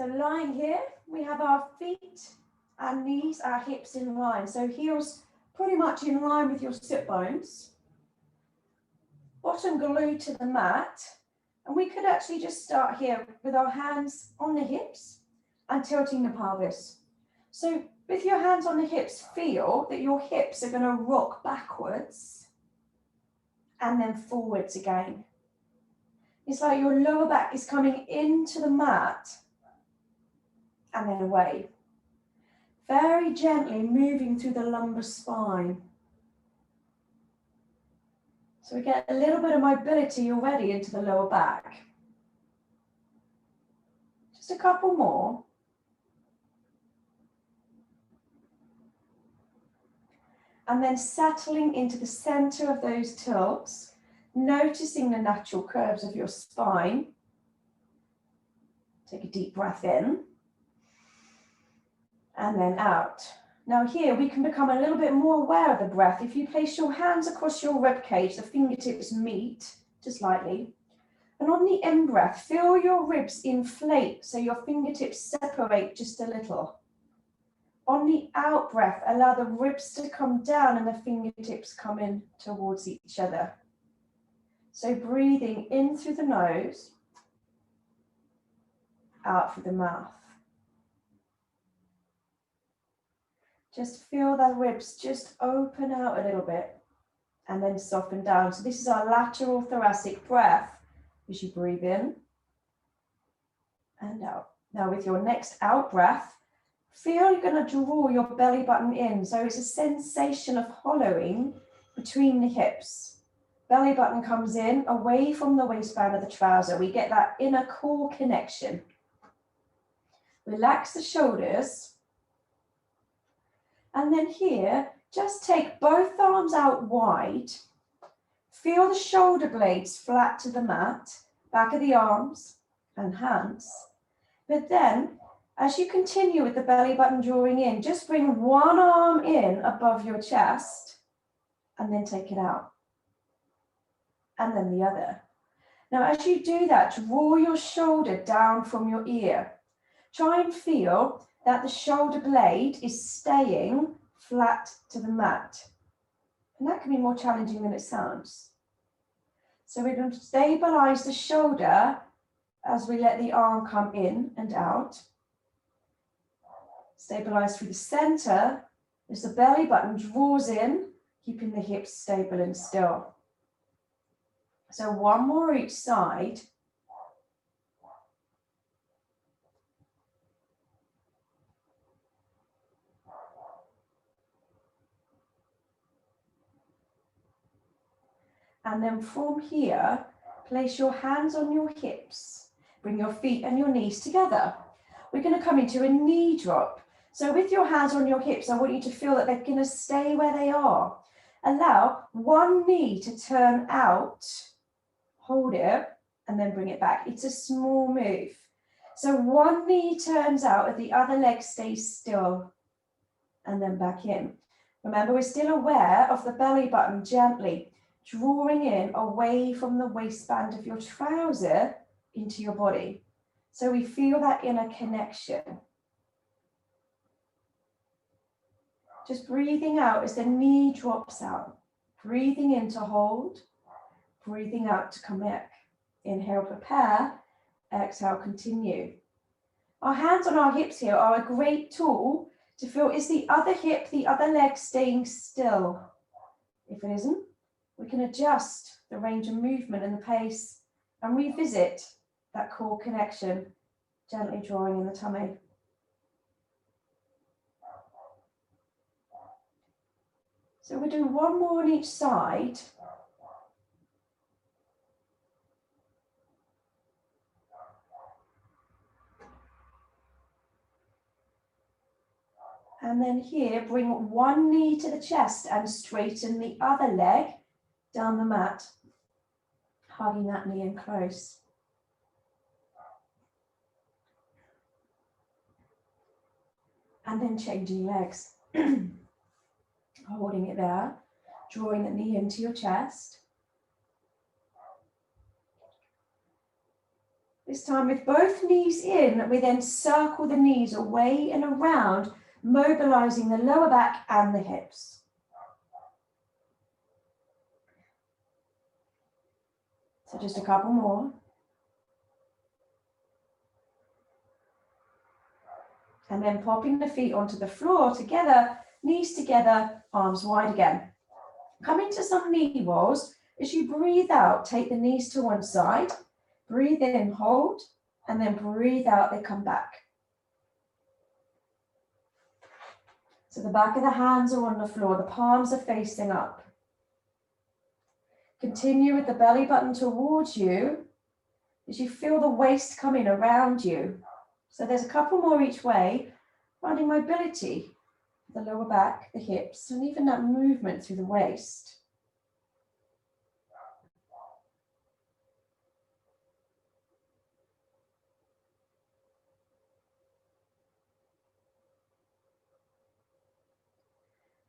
So lying here, we have our feet and knees, our hips in line. So heels pretty much in line with your sit bones. Bottom glued to the mat. And we could actually just start here with our hands on the hips and tilting the pelvis. So with your hands on the hips, feel that your hips are going to rock backwards and then forwards again. It's like your lower back is coming into the mat and then away. Very gently moving through the lumbar spine. So we get a little bit of mobility already into the lower back. Just a couple more. And then settling into the center of those tilts, noticing the natural curves of your spine. Take a deep breath in. And then out. Now here we can become a little bit more aware of the breath. If you place your hands across your rib cage, the fingertips meet just lightly. And on the in-breath, feel your ribs inflate so your fingertips separate just a little. On the out-breath, allow the ribs to come down and the fingertips come in towards each other. So breathing in through the nose, out through the mouth. Just feel the ribs just open out a little bit and then soften down. So this is our lateral thoracic breath as you breathe in and out. Now with your next out breath, feel you're going to draw your belly button in. So it's a sensation of hollowing between the hips. Belly button comes in away from the waistband of the trouser. We get that inner core connection. Relax the shoulders. And then here, just take both arms out wide. Feel the shoulder blades flat to the mat, back of the arms and hands. But then, as you continue with the belly button drawing in, just bring one arm in above your chest and then take it out. And then the other. Now, as you do that, draw your shoulder down from your ear. Try and feel that the shoulder blade is staying flat to the mat. And that can be more challenging than it sounds. So we're going to stabilize the shoulder as we let the arm come in and out. Stabilize through the center as the belly button draws in, keeping the hips stable and still. So one more each side. And then from here, place your hands on your hips. Bring your feet and your knees together. We're going to come into a knee drop. So with your hands on your hips, I want you to feel that they're going to stay where they are. Allow one knee to turn out, hold it, and then bring it back. It's a small move. So one knee turns out and the other leg stays still, and then back in. Remember, we're still aware of the belly button gently drawing in away from the waistband of your trouser into your body. So we feel that inner connection. Just breathing out as the knee drops out. Breathing in to hold. Breathing out to commit. Inhale, prepare. Exhale, continue. Our hands on our hips here are a great tool to feel, is the other hip, the other leg staying still? If it isn't, we can adjust the range of movement and the pace and revisit that core connection, gently drawing in the tummy. So we'll do one more on each side. And then here, bring one knee to the chest and straighten the other leg down the mat, hugging that knee in close. And then changing legs. Holding it there, drawing the knee into your chest. This time with both knees in, we then circle the knees away and around, mobilizing the lower back and the hips. So just a couple more. And then popping the feet onto the floor together, knees together, arms wide again. Come into some knee rolls. As you breathe out, take the knees to one side, breathe in, hold, and then breathe out, they come back. So the back of the hands are on the floor, the palms are facing up. Continue with the belly button towards you as you feel the waist coming around you. So there's a couple more each way, finding mobility, the lower back, the hips, and even that movement through the waist.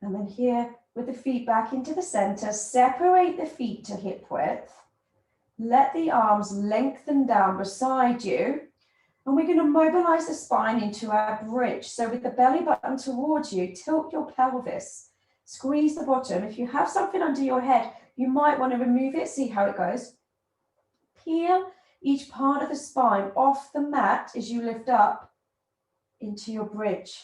And then here, with the feet back into the center, separate the feet to hip width. Let the arms lengthen down beside you. And we're going to mobilize the spine into our bridge. So with the belly button towards you, tilt your pelvis, squeeze the bottom. If you have something under your head, you might want to remove it, see how it goes. Peel each part of the spine off the mat as you lift up into your bridge.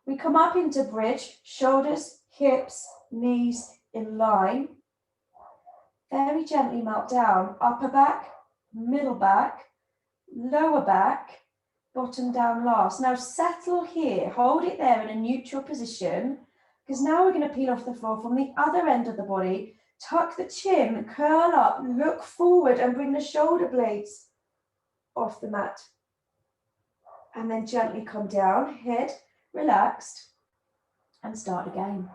We come up into bridge, shoulders, hips, knees in line. Very gently melt down, upper back, middle back, lower back, bottom down last. Now settle here, hold it there in a neutral position, because now we're going to peel off the floor from the other end of the body. Tuck the chin, curl up, look forward and bring the shoulder blades off the mat. And then gently come down, head relaxed, and start again.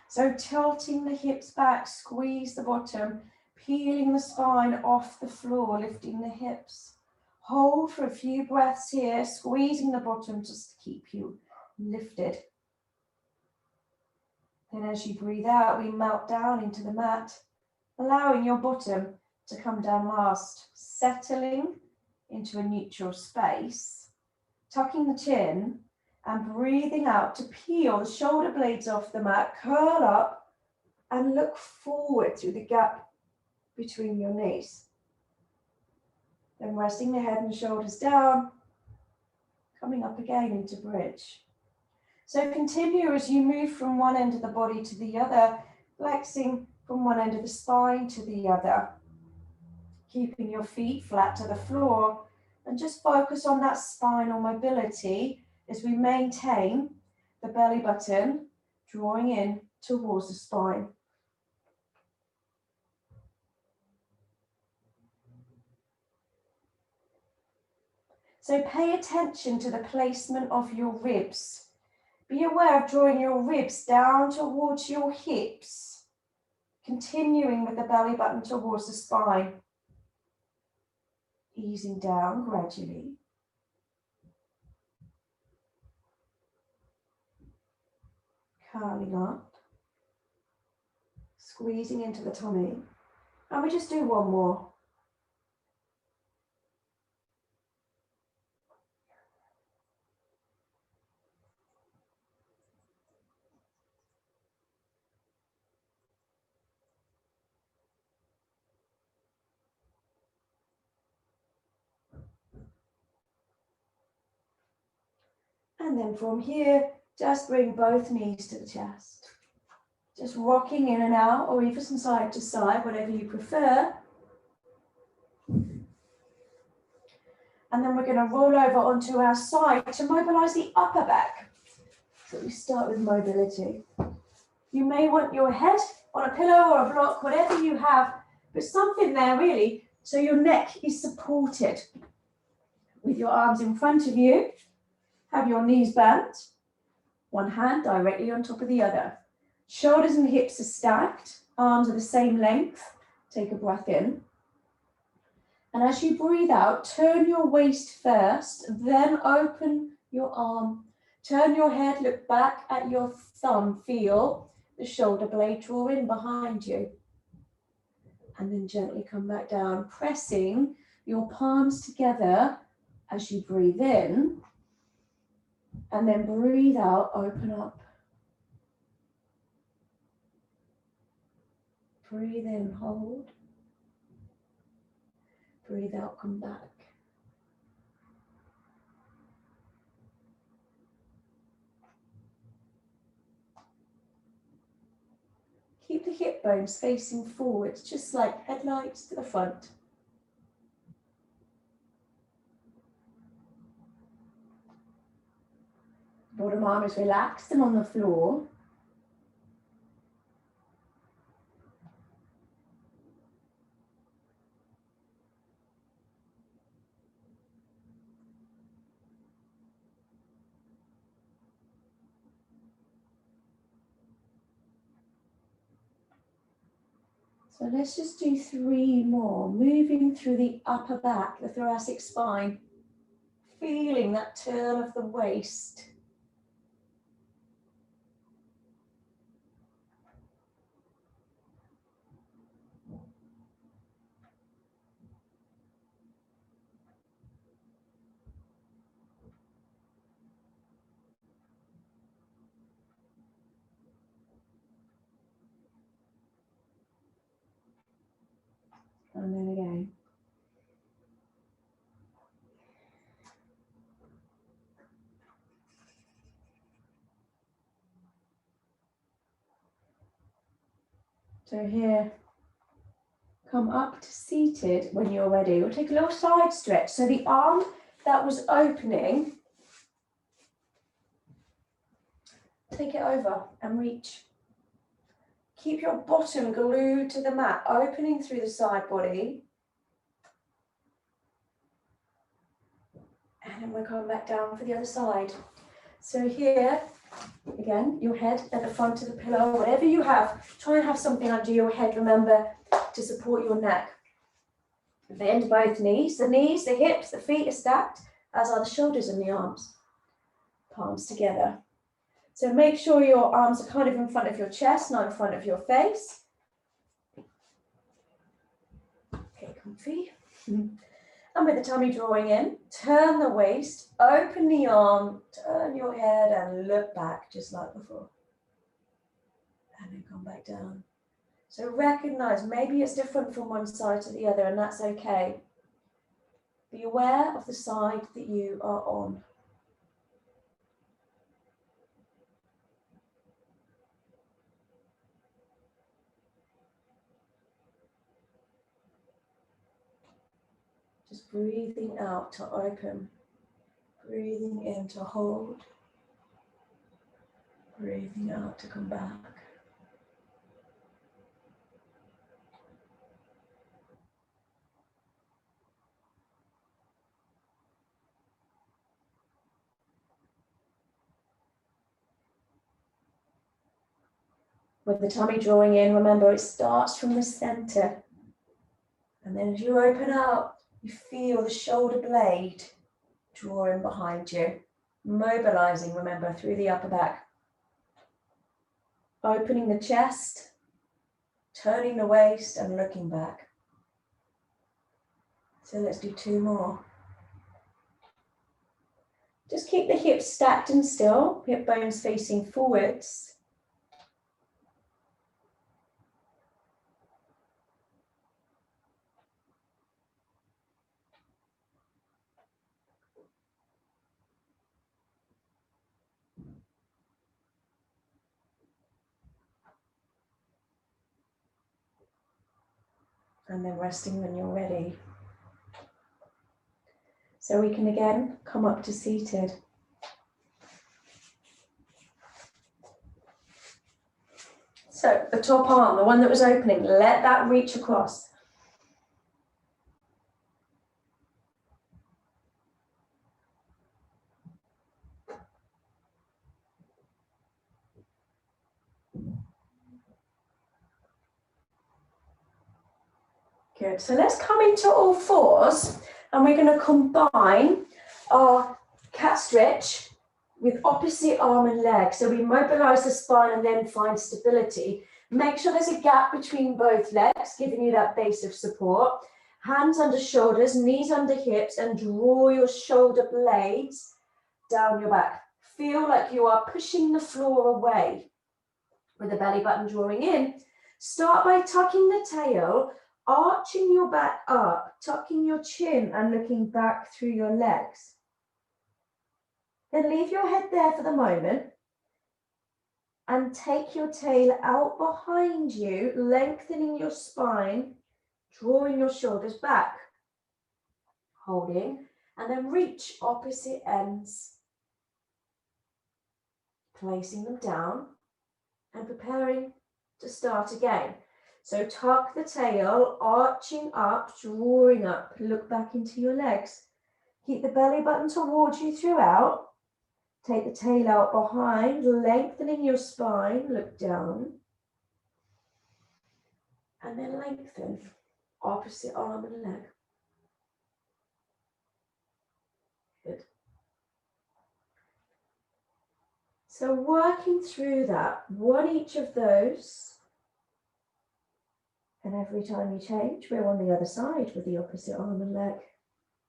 So tilting the hips back, squeeze the bottom, peeling the spine off the floor, lifting the hips. Hold for a few breaths here, squeezing the bottom just to keep you lifted. Then as you breathe out, we melt down into the mat, allowing your bottom to come down last, settling into a neutral space, tucking the chin and breathing out to peel the shoulder blades off the mat, curl up and look forward through the gap between your knees. Then resting the head and shoulders down, coming up again into bridge. So continue as you move from one end of the body to the other, flexing from one end of the spine to the other, keeping your feet flat to the floor, and just focus on that spinal mobility as we maintain the belly button drawing in towards the spine. So pay attention to the placement of your ribs. Be aware of drawing your ribs down towards your hips, continuing with the belly button towards the spine. Easing down gradually. Curling up. Squeezing into the tummy. And we just do one more. And then from here, just bring both knees to the chest. Just rocking in and out, or even from side to side, whatever you prefer. And then we're going to roll over onto our side to mobilize the upper back. So we start with mobility. You may want your head on a pillow or a block, whatever you have, but something there really, so your neck is supported. With your arms in front of you, have your knees bent, one hand directly on top of the other. Shoulders and hips are stacked, arms are the same length. Take a breath in. And as you breathe out, turn your waist first, then open your arm. Turn your head, look back at your thumb, feel the shoulder blade draw in behind you. And then gently come back down, pressing your palms together as you breathe in, and then breathe out, open up. Breathe in, hold. Breathe out, come back. Keep the hip bones facing forwards, just like headlights to the front. Bottom arm is relaxed and on the floor. So let's just do 3 more, moving through the upper back, the thoracic spine, feeling that turn of the waist. And then again. So here, come up to seated when you're ready. We'll take a little side stretch. So the arm that was opening, take it over and reach. Keep your bottom glued to the mat, opening through the side body. And then we'll come back down for the other side. So here, again, your head at the front of the pillow, whatever you have, try and have something under your head, remember, to support your neck. Bend both knees, the hips, the feet are stacked, as are the shoulders and the arms. Palms together. So make sure your arms are kind of in front of your chest, not in front of your face. Okay, comfy. And with the tummy drawing in, turn the waist, open the arm, turn your head and look back just like before. And then come back down. So recognize maybe it's different from one side to the other, and that's okay. Be aware of the side that you are on. Just breathing out to open, breathing in to hold, breathing out to come back. With the tummy drawing in, remember it starts from the center. And then as you open out, you feel the shoulder blade drawing behind you. Mobilizing, remember, through the upper back. Opening the chest, turning the waist and looking back. So let's do 2 more. Just keep the hips stacked and still, hip bones facing forwards. And then resting when you're ready. So we can again come up to seated. So the top arm, the one that was opening, let that reach across. Good, so let's come into all fours and we're going to combine our cat stretch with opposite arm and leg. So we mobilize the spine and then find stability. Make sure there's a gap between both legs, giving you that base of support. Hands under shoulders, knees under hips, and draw your shoulder blades down your back. Feel like you are pushing the floor away with the belly button drawing in. Start by tucking the tail, arching your back up, tucking your chin and looking back through your legs. Then leave your head there for the moment and take your tail out behind you, lengthening your spine, drawing your shoulders back, holding, and then reach opposite ends, placing them down and preparing to start again. So tuck the tail, arching up, drawing up, look back into your legs. Keep the belly button towards you throughout. Take the tail out behind, lengthening your spine, look down. And then lengthen opposite arm and leg. Good. So working through that, one each of those. And every time you change, we're on the other side with the opposite arm and leg.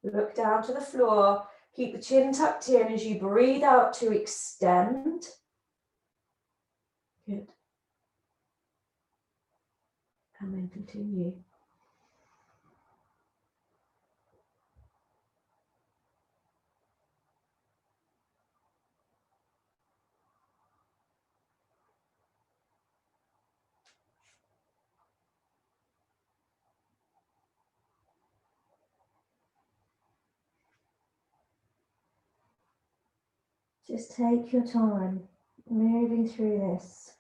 Look down to the floor. Keep the chin tucked in as you breathe out to extend. Good. And then continue. Just take your time moving through this.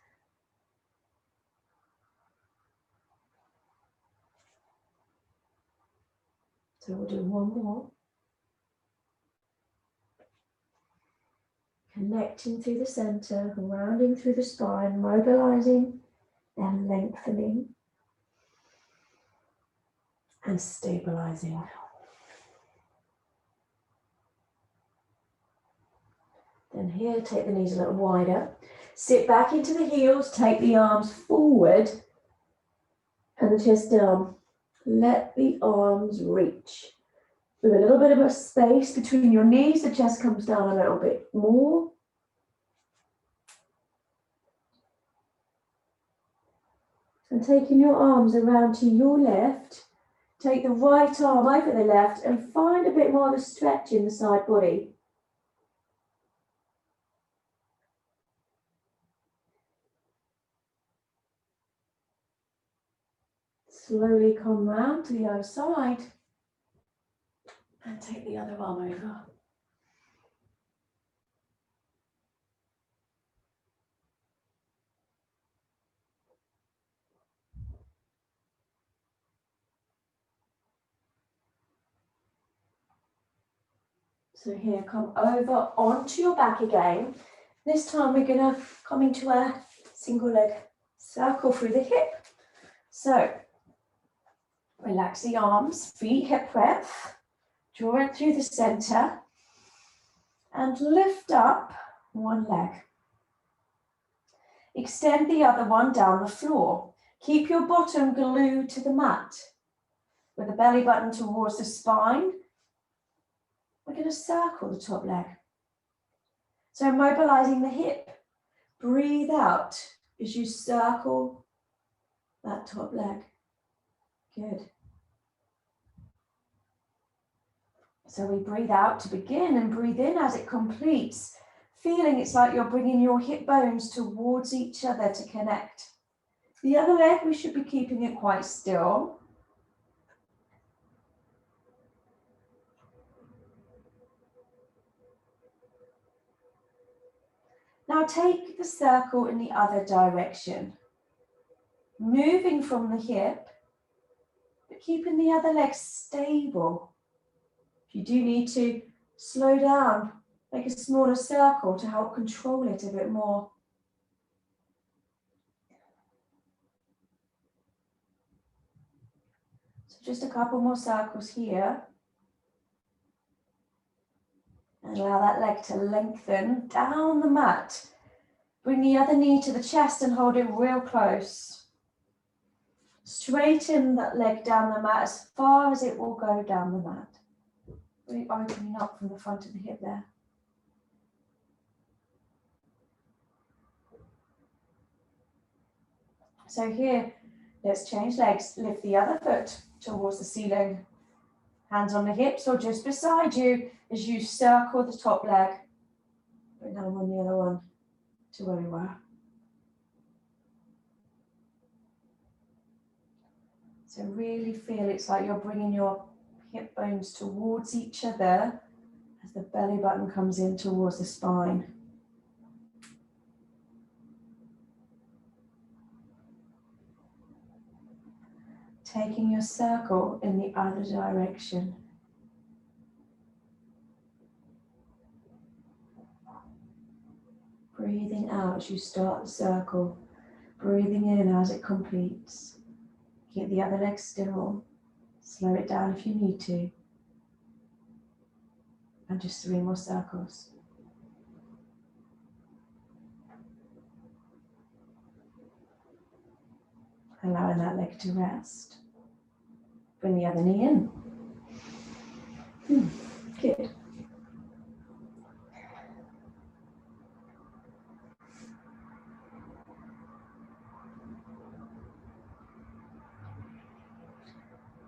So we'll do one more. Connecting through the center, rounding through the spine, mobilizing, then lengthening and stabilizing. Then here, take the knees a little wider. Sit back into the heels, take the arms forward and the chest down. Let the arms reach. With a little bit of a space between your knees, the chest comes down a little bit more. And taking your arms around to your left, take the right arm over the left and find a bit more of a stretch in the side body. Slowly come round to the other side and take the other arm over. So here, come over onto your back again. This time we're going to come into a single leg circle through the hip. So relax the arms, feet hip breadth, draw it through the center and lift up one leg. Extend the other one down the floor. Keep your bottom glued to the mat with the belly button towards the spine. We're going to circle the top leg. So mobilizing the hip. Breathe out as you circle that top leg. Good. So we breathe out to begin and breathe in as it completes. Feeling it's like you're bringing your hip bones towards each other to connect. The other leg, we should be keeping it quite still. Now take the circle in the other direction. Moving from the hip, but keeping the other leg stable. If you do need to slow down, make a smaller circle to help control it a bit more. So just a couple more circles here. And allow that leg to lengthen down the mat. Bring the other knee to the chest and hold it real close. Straighten that leg down the mat as far as it will go down the mat. Really opening up from the front of the hip there. So here, let's change legs. Lift the other foot towards the ceiling. Hands on the hips or just beside you as you circle the top leg. Bring down on the other one to where we were. So really feel it's like you're bringing your hip bones towards each other as the belly button comes in towards the spine. Taking your circle in the other direction. Breathing out as you start the circle. Breathing in as it completes. Keep the other leg still. Slow it down if you need to. And just 3 more circles. Allowing that leg to rest. Bring the other knee in. Good.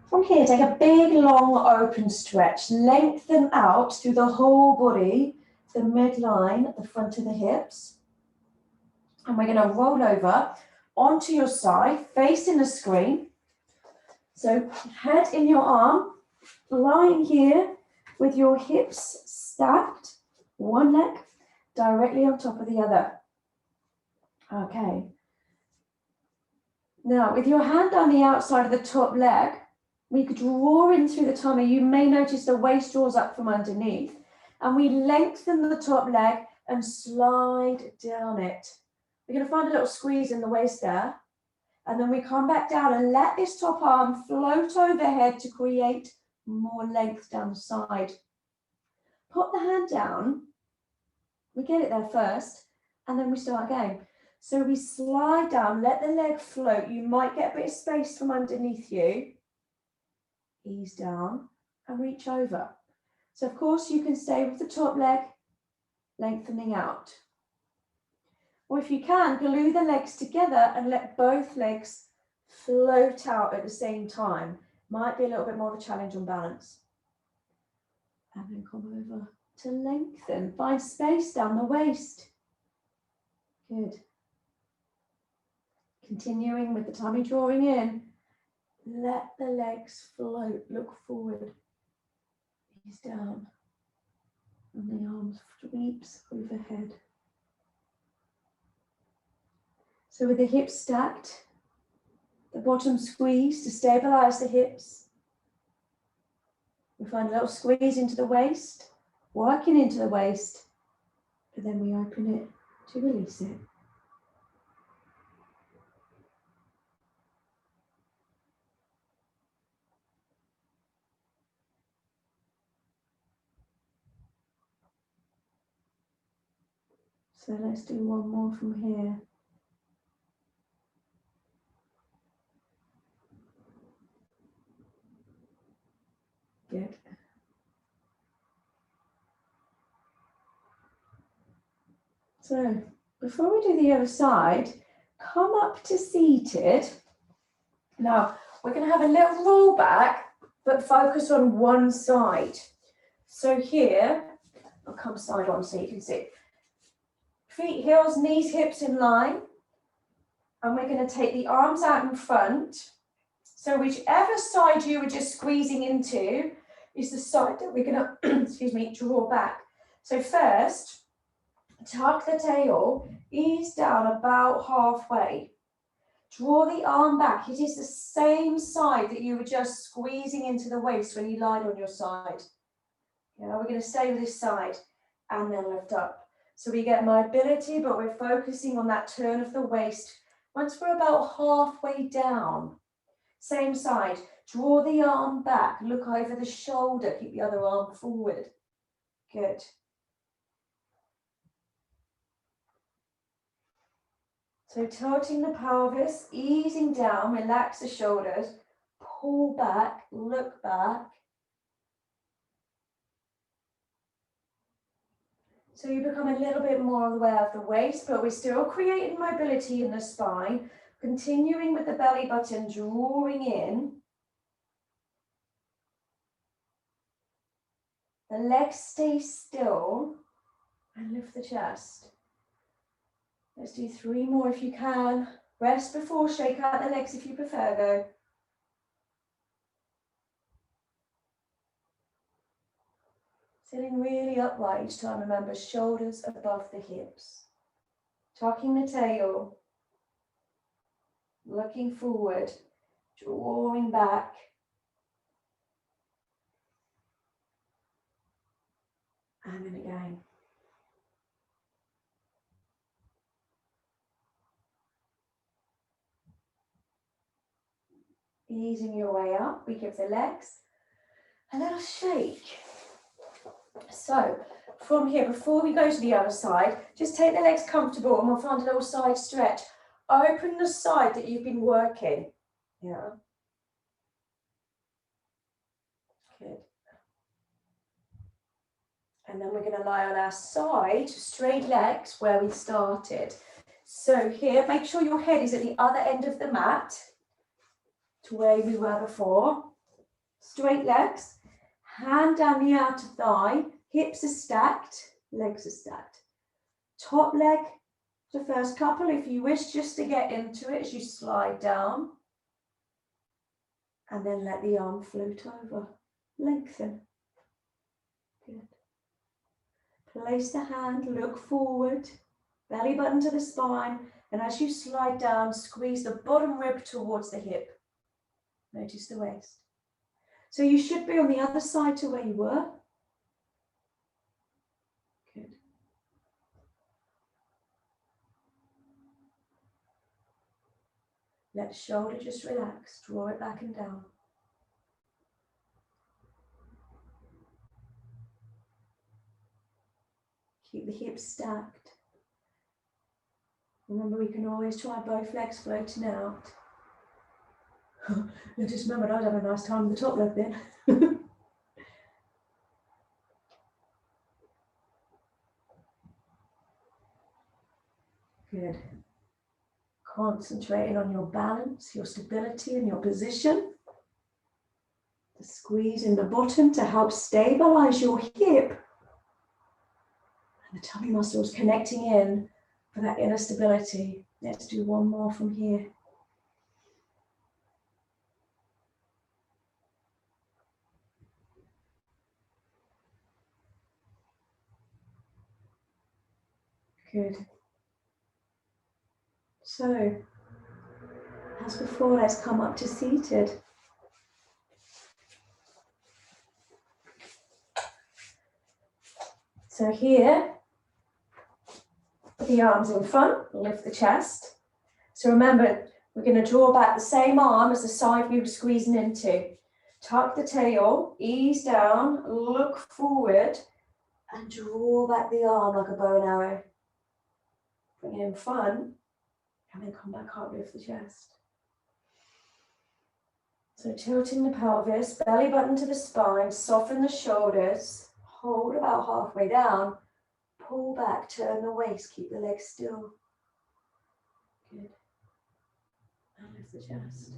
From here, take a big, long, open stretch. Lengthen out through the whole body, the midline at the front of the hips. And we're going to roll over onto your side, facing the screen. So head in your arm, lying here with your hips stacked, one leg directly on top of the other. Okay. Now, with your hand on the outside of the top leg, we could draw in through the tummy. You may notice the waist draws up from underneath. And we lengthen the top leg and slide down it. We're going to find a little squeeze in the waist there. And then we come back down and let this top arm float overhead to create more length down the side. Put the hand down. We get it there first. And then we start again. So we slide down, let the leg float. You might get a bit of space from underneath you. Ease down and reach over. So of course you can stay with the top leg, lengthening out. Or if you can, glue the legs together and let both legs float out at the same time. Might be a little bit more of a challenge on balance. And then come over to lengthen. Find space down the waist. Good. Continuing with the tummy drawing in. Let the legs float, look forward, ease down, and the arms sweeps overhead. So with the hips stacked, the bottom squeeze to stabilize the hips. We find a little squeeze into the waist, working into the waist, but then we open it to release it. So let's do one more from here. Good. So before we do the other side, come up to seated. Now we're going to have a little roll back, but focus on one side. So here, I'll come side on so you can see. Feet, heels, knees, hips in line. And we're going to take the arms out in front. So whichever side you were just squeezing into is the side that we're going to, excuse me, draw back. So first, tuck the tail, ease down about halfway. Draw the arm back. It is the same side that you were just squeezing into the waist when you lied on your side. Yeah, we're going to stay with this side and then lift up. So we get mobility, but we're focusing on that turn of the waist. Once we're about halfway down, same side, draw the arm back, look over the shoulder, keep the other arm forward. Good. So tilting the pelvis, easing down, relax the shoulders, pull back, look back. So you become a little bit more aware of the waist, but we're still creating mobility in the spine, continuing with the belly button, drawing in. The legs stay still and lift the chest. Let's do 3 more if you can. Rest before, shake out the legs if you prefer though. Sitting really upright each time, remember, shoulders above the hips. Tucking the tail, looking forward, drawing back. And then again. Easing your way up, we give the legs a little shake. So from here, before we go to the other side, just take the legs comfortable and we'll find a little side stretch. Open the side that you've been working. Yeah. Good. And then we're going to lie on our side, straight legs where we started. So here, make sure your head is at the other end of the mat to where we were before. Straight legs, hand down the outer thigh, hips are stacked, legs are stacked. Top leg, the first couple, if you wish, just to get into it as you slide down. And then let the arm float over, lengthen. Good. Place the hand, look forward, belly button to the spine, and as you slide down, squeeze the bottom rib towards the hip. Notice the waist. So you should be on the other side to where you were. Good. Let the shoulder just relax, draw it back and down. Keep the hips stacked. Remember, we can always try both legs floating out. I just remembered I'd have a nice time with the top leg then. Good. Concentrating on your balance, your stability and your position. The squeeze in the bottom to help stabilize your hip. And the tummy muscles connecting in for that inner stability. Let's do 1 more from here. Good. So, as before, let's come up to seated. So here, put the arms in front, lift the chest. So remember, we're going to draw back the same arm as the side we were squeezing into. Tuck the tail, ease down, look forward, and draw back the arm like a bow and arrow. Bring it in front, and then come back up, lift the chest. So tilting the pelvis, belly button to the spine, soften the shoulders, hold about halfway down, pull back, turn the waist, keep the legs still. Good. And lift the chest.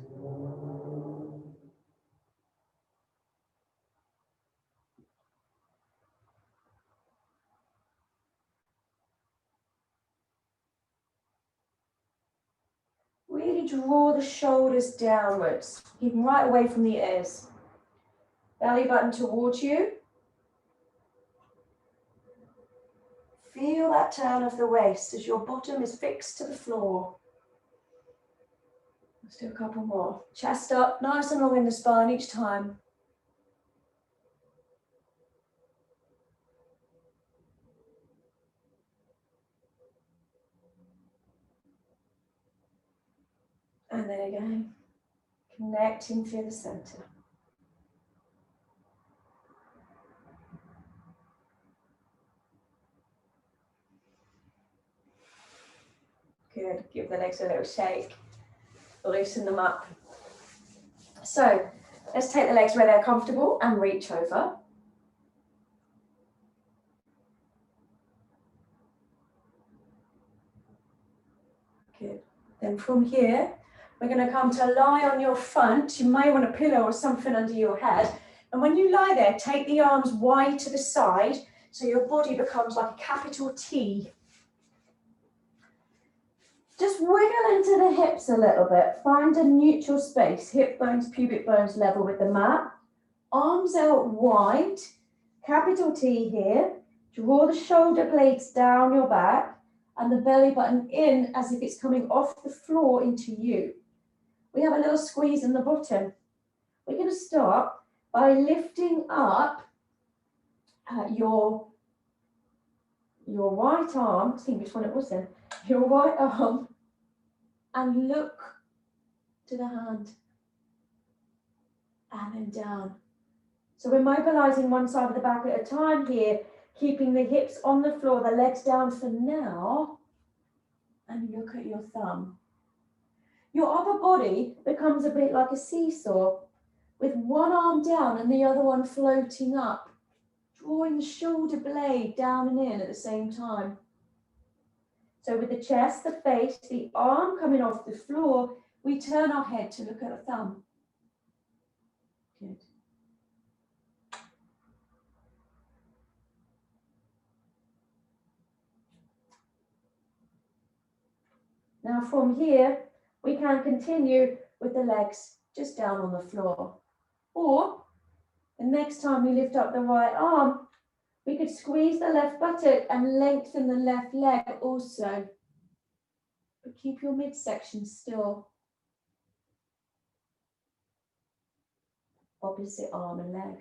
Really draw the shoulders downwards, keeping right away from the ears. Belly button towards you. Feel that turn of the waist as your bottom is fixed to the floor. Let's do a couple more. Chest up, nice and long in the spine each time. And then again, connecting through the center. Good. Good. Give the legs a little shake. Loosen them up. So let's take the legs where they're comfortable and reach over. Good. Then from here, we're going to come to lie on your front. You may want a pillow or something under your head. And when you lie there, take the arms wide to the side so your body becomes like a capital T. Just wiggle into the hips a little bit. Find a neutral space. Hip bones, pubic bones level with the mat. Arms out wide. Capital T here. Draw the shoulder blades down your back and the belly button in as if it's coming off the floor into you. We have a little squeeze in the bottom. We're going to start by lifting up your right arm. I think which one it was then. Your right arm, and look to the hand, and then down. So we're mobilising one side of the back at a time here, keeping the hips on the floor, the legs down for now, and look at your thumb. Your upper body becomes a bit like a seesaw, with one arm down and the other one floating up, drawing the shoulder blade down and in at the same time. So with the chest, the face, the arm coming off the floor, we turn our head to look at the thumb. Good. Now from here, we can continue with the legs just down on the floor. Or the next time we lift up the right arm, we could squeeze the left buttock and lengthen the left leg also. But keep your midsection still. Opposite arm and leg.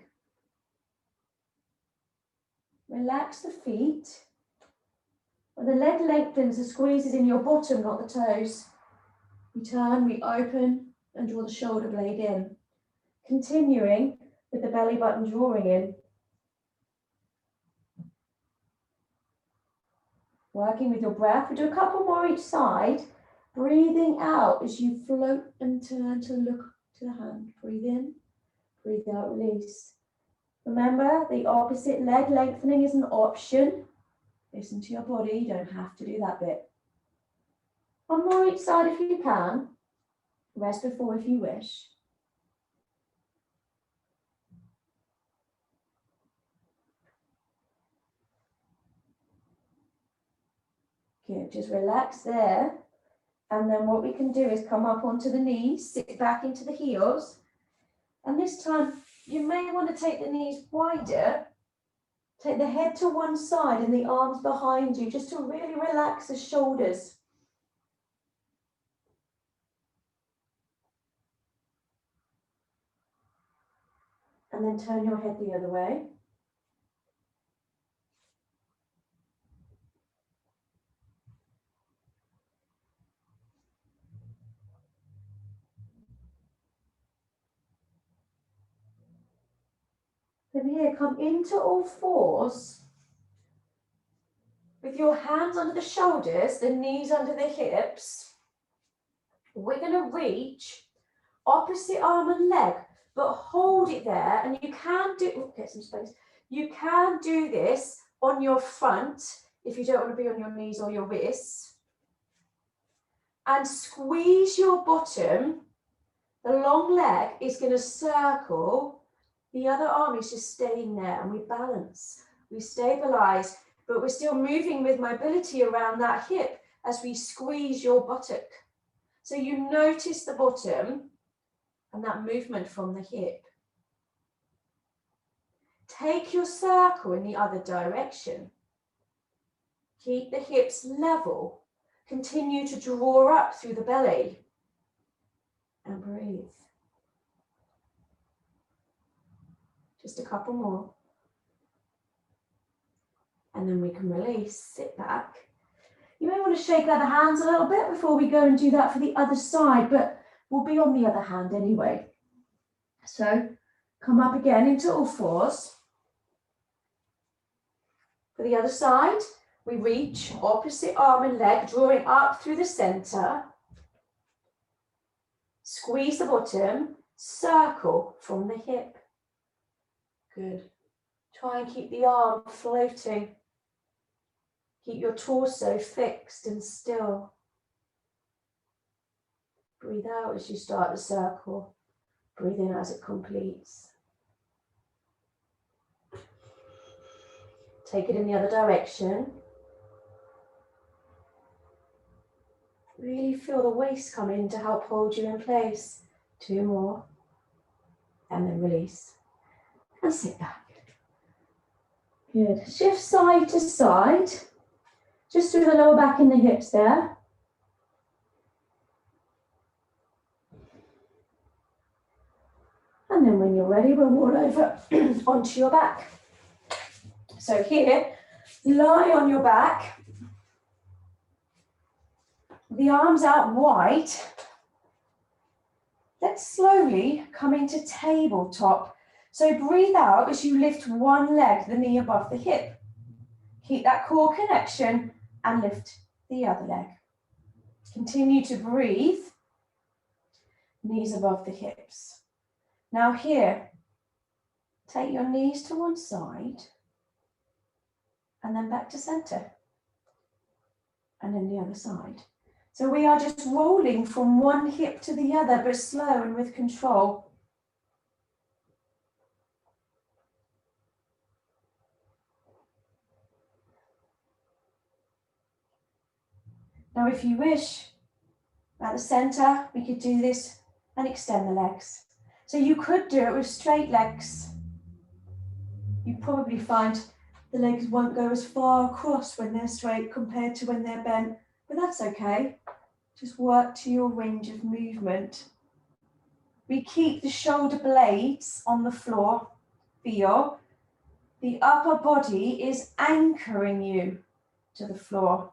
Relax the feet. When the leg lengthens, the squeeze is in your bottom, not the toes. We turn, we open, and draw the shoulder blade in. Continuing with the belly button drawing in. Working with your breath, we do a couple more each side. Breathing out as you float and turn to look to the hand. Breathe in, breathe out, release. Remember, the opposite leg lengthening is an option. Listen to your body, you don't have to do that bit. One more each side if you can. Rest before if you wish. Good, just relax there. And then what we can do is come up onto the knees, sit back into the heels. And this time, you may want to take the knees wider. Take the head to one side and the arms behind you, just to really relax the shoulders. And then turn your head the other way. Then here, come into all fours. With your hands under the shoulders, the knees under the hips. We're going to reach opposite arm and leg, but hold it there. And you can do, get some space. You can do this on your front if you don't want to be on your knees or your wrists. And squeeze your bottom. The long leg is going to circle. The other arm is just staying there, and we balance, we stabilize, but we're still moving with mobility around that hip as we squeeze your buttock. So you notice the bottom and that movement from the hip. Take your circle in the other direction. Keep the hips level. Continue to draw up through the belly. And breathe. Just a couple more. And then we can release, sit back. You may want to shake the other hands a little bit before we go and do that for the other side, but we'll be on the other hand anyway. So come up again into all fours. For the other side, We reach opposite arm and leg, drawing up through the center. Squeeze the bottom, circle from the hip. Good. Try and keep the arm floating. Keep your torso fixed and still. Breathe out as you start the circle. Breathe in as it completes. Take it in the other direction. Really feel the waist come in to help hold you in place. 2 more. And then release. And sit back. Good. Shift side to side. Just through the lower back and the hips there. And then when you're ready, we'll roll over onto your back. So here, lie on your back. The arms out wide. Let's slowly come into tabletop. So breathe out as you lift one leg, the knee above the hip. Keep that core connection and lift the other leg. Continue to breathe. Knees above the hips. Now here, take your knees to one side and then back to center. And then the other side. So we are just rolling from one hip to the other, but slow and with control. Now, if you wish, at the center, we could do this and extend the legs. So you could do it with straight legs. You probably find the legs won't go as far across when they're straight compared to when they're bent, but that's okay. Just work to your range of movement. We keep the shoulder blades on the floor. Feel the upper body is anchoring you to the floor.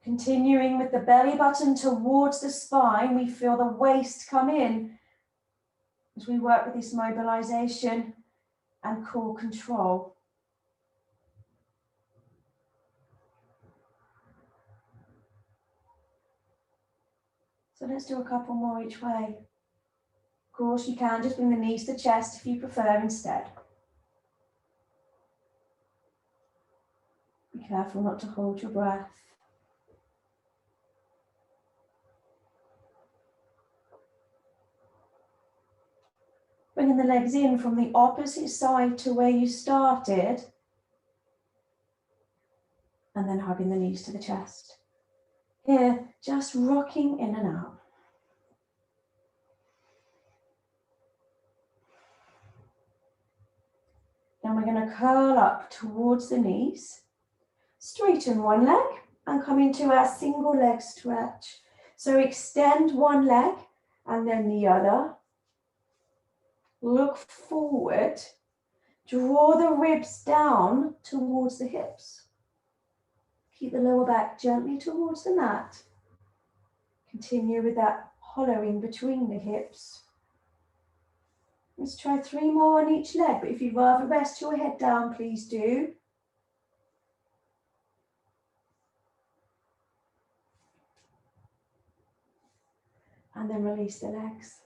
Continuing with the belly button towards the spine, we feel the waist come in as we work with this mobilization and core control. So let's do a couple more each way. Of course, you can just bring the knees to chest if you prefer instead. Be careful not to hold your breath. Bringing the legs in from the opposite side to where you started. And then hugging the knees to the chest. Here, just rocking in and out. Then we're going to curl up towards the knees. Straighten one leg and come into our single leg stretch. So extend one leg and then the other. Look forward. Draw the ribs down towards the hips. Keep the lower back gently towards the mat. Continue with that hollowing between the hips. Let's try 3 more on each leg, but if you'd rather rest your head down, please do. And then release the legs.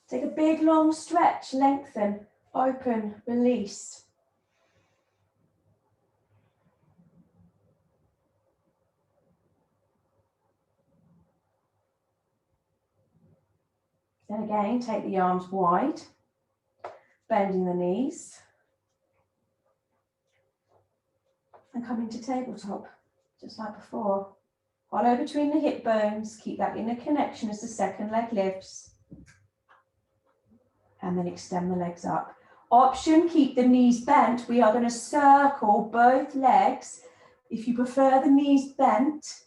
Take a big long stretch, lengthen, open, release. Then again, take the arms wide, bending the knees. And come into tabletop, just like before. Hollow between the hip bones, keep that inner connection as the second leg lifts. And then extend the legs up. Option, keep the knees bent. We are going to circle both legs. If you prefer the knees bent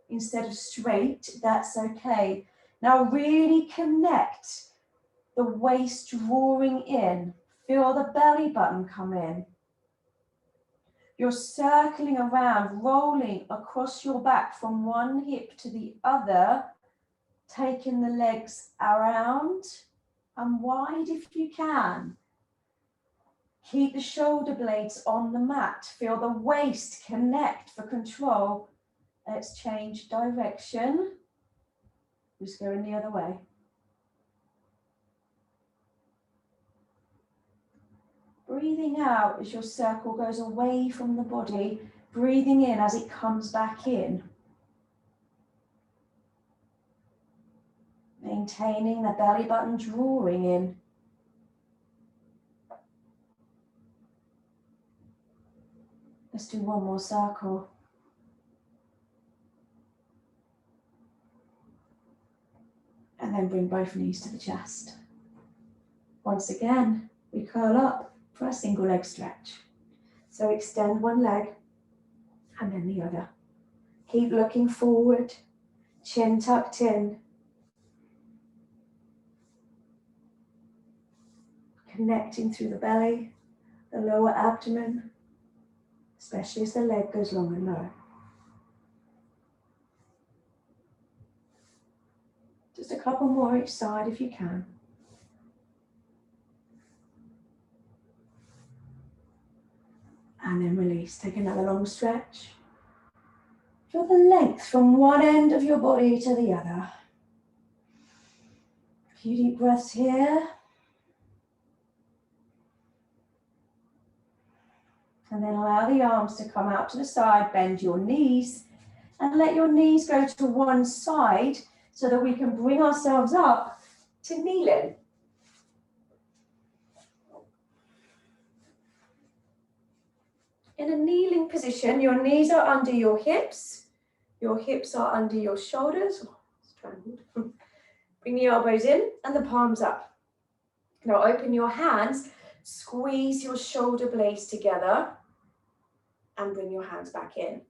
instead of straight, that's okay. Now really connect the waist drawing in. Feel the belly button come in. You're circling around, rolling across your back from one hip to the other, taking the legs around and wide if you can. Keep the shoulder blades on the mat. Feel the waist connect for control. Let's change direction. Just going the other way. Breathing out as your circle goes away from the body. Breathing in as it comes back in. Maintaining the belly button drawing in. Let's do one more circle. And then bring both knees to the chest. Once again, we curl up for a single leg stretch. So extend one leg and then the other. Keep looking forward, chin tucked in. Connecting through the belly, the lower abdomen, especially as the leg goes long and low. Just a couple more each side if you can. And then release. Take another long stretch. Feel the length from one end of your body to the other. A few deep breaths here. And then allow the arms to come out to the side, bend your knees, and let your knees go to one side so that we can bring ourselves up to kneeling. In a kneeling position, your knees are under your hips are under your shoulders. Oh, strangled. Bring the elbows in and the palms up. Now open your hands, squeeze your shoulder blades together, and bring your hands back in.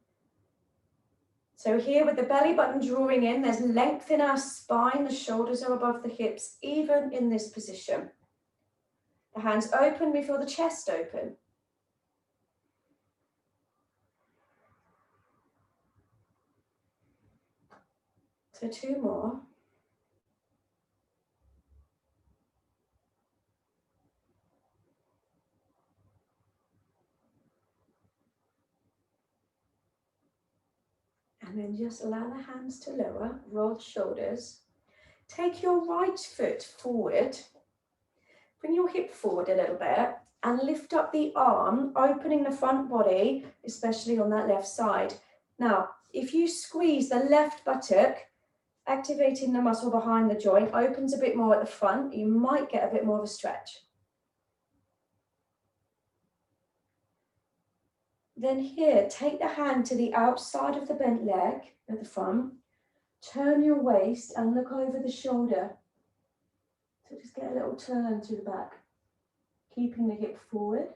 So here with the belly button drawing in, there's length in our spine, the shoulders are above the hips, even in this position. The hands open, we feel the chest open. So two more. And then just allow the hands to lower, roll the shoulders. Take your right foot forward. Bring your hip forward a little bit and lift up the arm, opening the front body, especially on that left side. Now, if you squeeze the left buttock, activating the muscle behind the joint, opens a bit more at the front, you might get a bit more of a stretch. Then here, take the hand to the outside of the bent leg at the front, turn your waist and look over the shoulder. So just get a little turn to the back, keeping the hip forward.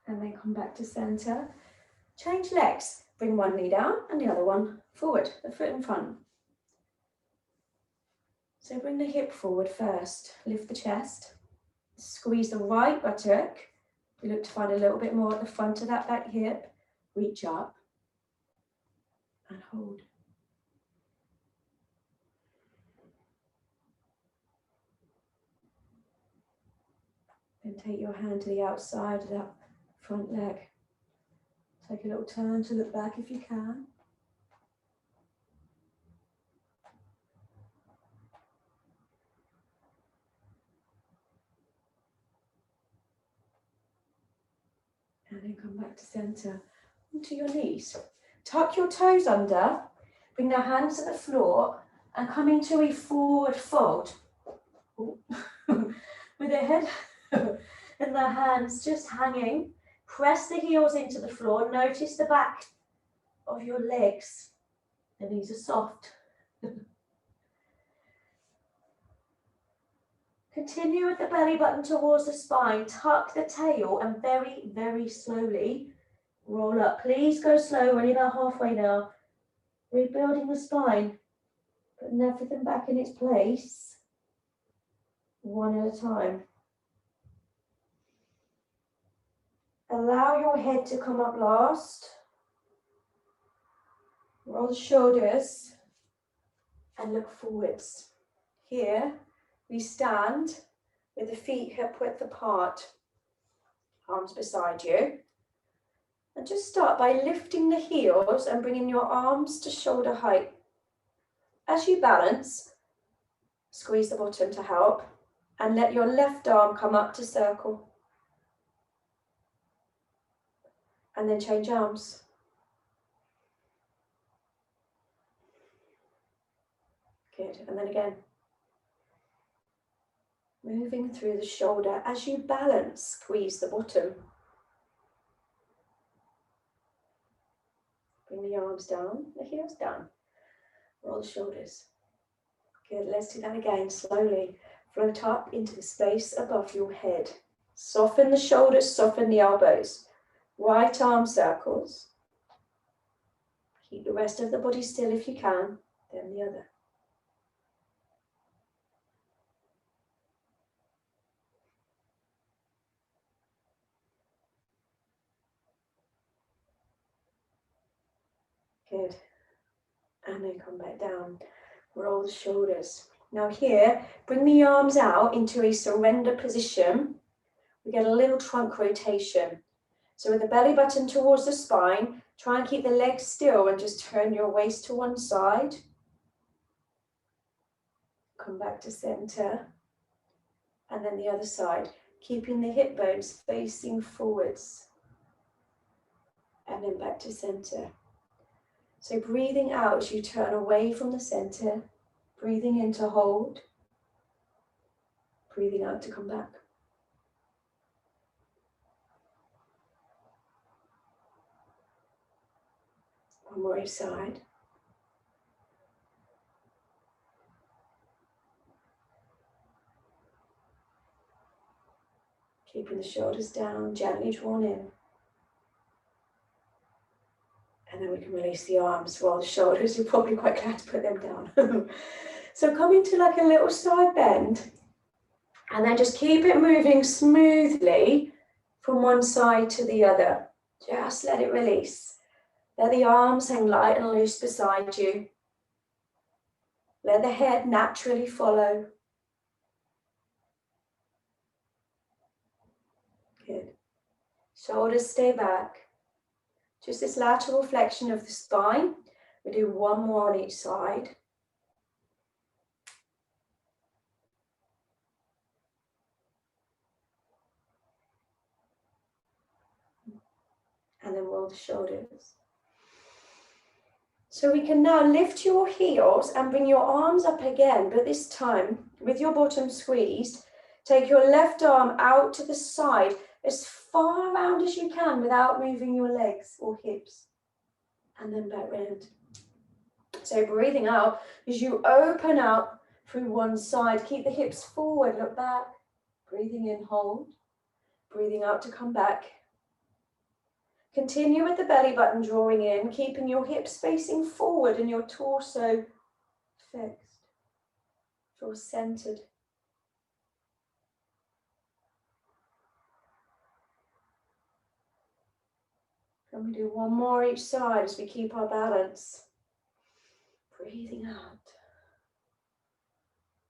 And then come back to center. Change legs, bring one knee down and the other one forward, the foot in front. So bring the hip forward first, lift the chest. Squeeze the right buttock. We look to find a little bit more at the front of that back hip. Reach up and hold. Then take your hand to the outside of that front leg. Take a little turn to look back if you can. And then come back to center, onto your knees. Tuck your toes under, bring the hands to the floor and come into a forward fold. With the head and the hands just hanging. Press the heels into the floor. Notice the back of your legs. The knees are soft. Continue with the belly button towards the spine. Tuck the tail and very, very slowly roll up. Please go slow. We're only about halfway now. Rebuilding the spine. Putting everything back in its place. One at a time. Allow your head to come up last. Roll the shoulders and look forwards. Here we stand with the feet hip width apart, arms beside you. And just start by lifting the heels and bringing your arms to shoulder height. As you balance, squeeze the bottom to help and let your left arm come up to circle. And then change arms. Good, and then again. Moving through the shoulder. As you balance, squeeze the bottom. Bring the arms down, the heels down. Roll the shoulders. Good, let's do that again, slowly. Float up into the space above your head. Soften the shoulders, soften the elbows. Right arm circles. Keep the rest of the body still if you can, then the other. Good. And then come back down. Roll the shoulders. Now here, bring the arms out into a surrender position. We get a little trunk rotation. So with the belly button towards the spine, try and keep the legs still and just turn your waist to one side. Come back to center. And then the other side, keeping the hip bones facing forwards. And then back to center. So breathing out as you turn away from the center, breathing in to hold, breathing out to come back. One more each side. Keeping the shoulders down, gently drawn in. And then we can release the arms, roll the shoulders. You're probably quite glad to put them down. So come into like a little side bend. And then just keep it moving smoothly from one side to the other. Just let it release. Let the arms hang light and loose beside you. Let the head naturally follow. Good. Shoulders stay back. Just this lateral flexion of the spine. We do one more on each side. And then roll the shoulders. So we can now lift your heels and bring your arms up again, but this time with your bottom squeezed, take your left arm out to the side as far around as you can without moving your legs or hips, and then back round. So breathing out as you open out through one side, keep the hips forward, look back, breathing in, hold, breathing out to come back. Continue with the belly button drawing in, keeping your hips facing forward and your torso fixed. Feel centered. And we do one more each side as we keep our balance. Breathing out.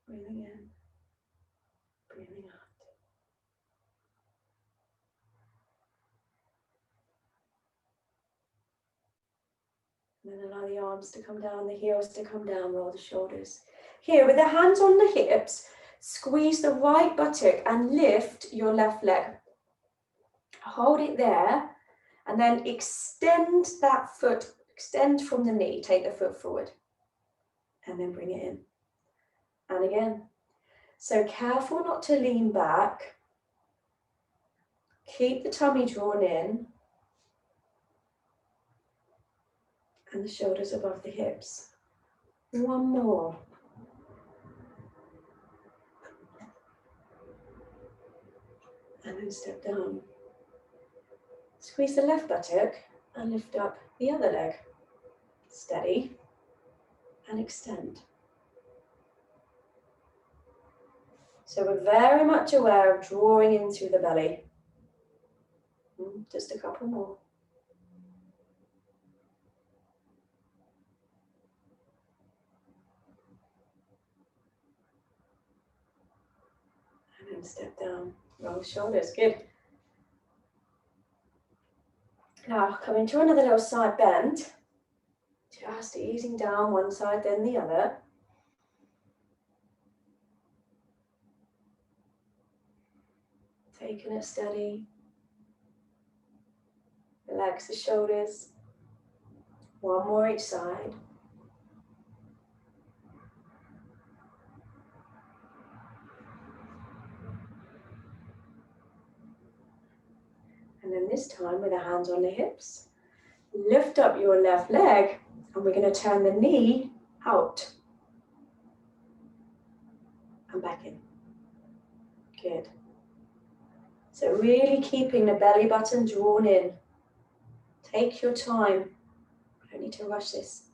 Breathing in. Breathing out. And then allow the arms to come down, the heels to come down, roll the shoulders. Here, with the hands on the hips, squeeze the right buttock and lift your left leg. Hold it there, and then extend that foot, extend from the knee, take the foot forward, and then bring it in. And again. So careful not to lean back. Keep the tummy drawn in. And the shoulders above the hips. One more. And then step down. Squeeze the left buttock and lift up the other leg. Steady and extend. So we're very much aware of drawing in through the belly. Just a couple more. And step down. Roll the shoulders. Good. Now come into another little side bend. Just easing down one side, then the other. Taking it steady. Relax the shoulders. One more each side. And then this time with the hands on the hips, lift up your left leg and we're going to turn the knee out and back in. Good. So really keeping the belly button drawn in. Take your time. You don't need to rush this.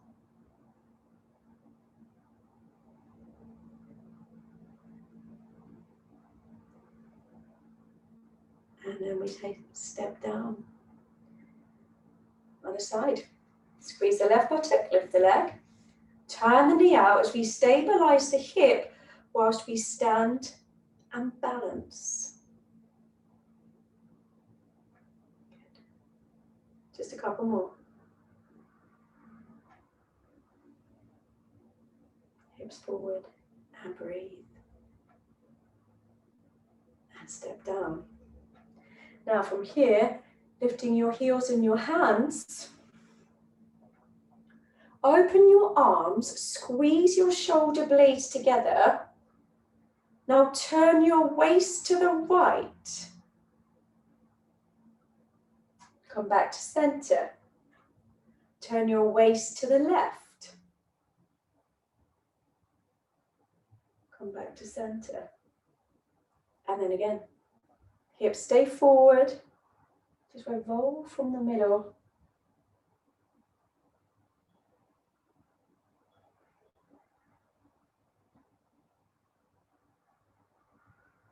And then we take a step down. Other side. Squeeze the left buttock, lift the leg. Turn the knee out as we stabilize the hip whilst we stand and balance. Good. Just a couple more. Hips forward and breathe. And step down. Now from here, lifting your heels in your hands. Open your arms, squeeze your shoulder blades together. Now turn your waist to the right. Come back to center. Turn your waist to the left. Come back to center. And then again. Hips stay forward. Just revolve from the middle.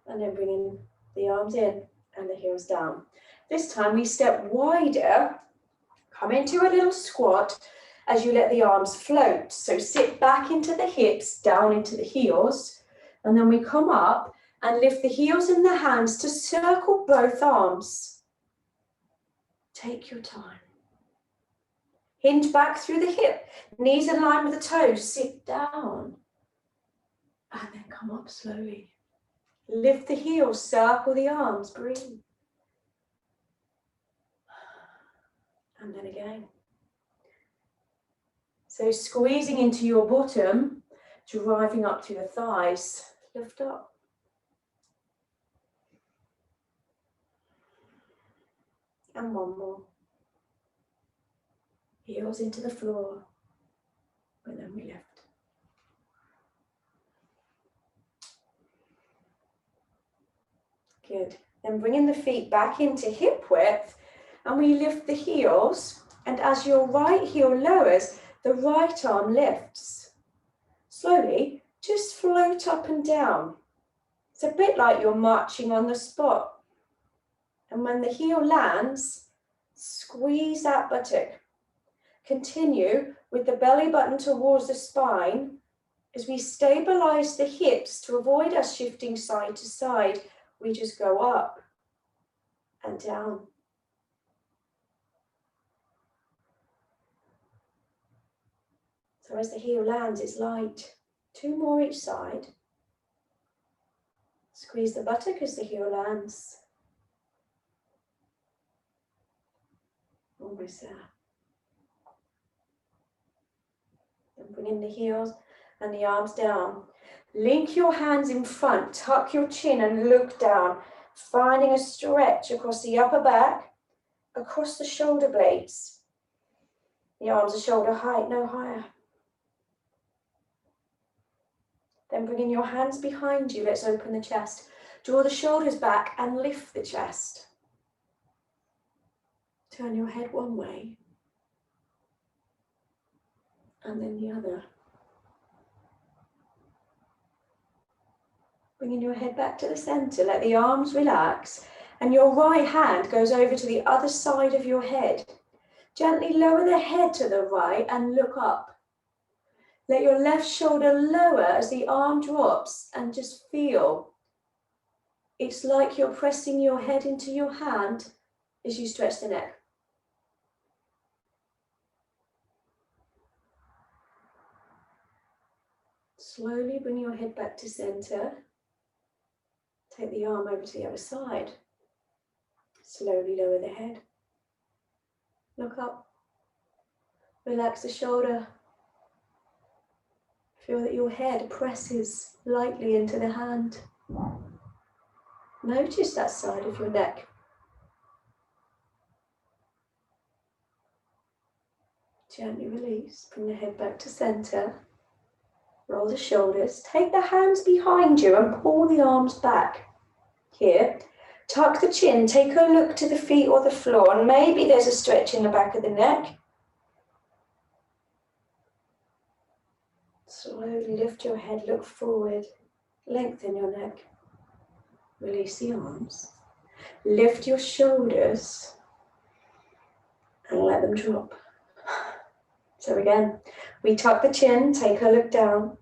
And then bringing the arms in and the heels down. This time we step wider, come into a little squat as you let the arms float. So sit back into the hips, down into the heels, and then we come up and lift the heels and the hands to circle both arms. Take your time. Hinge back through the hip, knees in line with the toes, sit down, and then come up slowly. Lift the heels, circle the arms, breathe. And then again. So squeezing into your bottom, driving up through the thighs, lift up. And one more. Heels into the floor, and then we lift. Good. Then bringing the feet back into hip width, and we lift the heels, and as your right heel lowers, the right arm lifts. Slowly, just float up and down. It's a bit like you're marching on the spot. And when the heel lands, squeeze that buttock. Continue with the belly button towards the spine as we stabilize the hips to avoid us shifting side to side. We just go up and down. So as the heel lands, it's light. 2 more each side. Squeeze the buttock as the heel lands. Almost there. And bring in the heels and the arms down. Link your hands in front, tuck your chin and look down, finding a stretch across the upper back, across the shoulder blades. The arms are shoulder height, no higher. Then bring in your hands behind you. Let's open the chest. Draw the shoulders back and lift the chest. Turn your head one way and then the other. Bringing your head back to the center, let the arms relax, and your right hand goes over to the other side of your head. Gently lower the head to the right and look up. Let your left shoulder lower as the arm drops and just feel It's like you're pressing your head into your hand as you stretch the neck. Slowly bring your head back to center. Take the arm over to the other side. Slowly lower the head. Look up. Relax the shoulder. Feel that your head presses lightly into the hand. Notice that side of your neck. Gently release. Bring the head back to center. Roll the shoulders. Take the hands behind you and pull the arms back. Here. Tuck the chin. Take a look to the feet or the floor. And maybe there's a stretch in the back of the neck. Slowly lift your head. Look forward. Lengthen your neck. Release the arms. Lift your shoulders. And let them drop. So again, we tuck the chin, take a look down.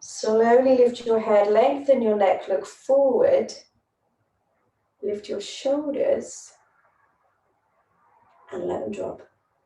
Slowly lift your head, lengthen your neck, look forward. Lift your shoulders and let them drop.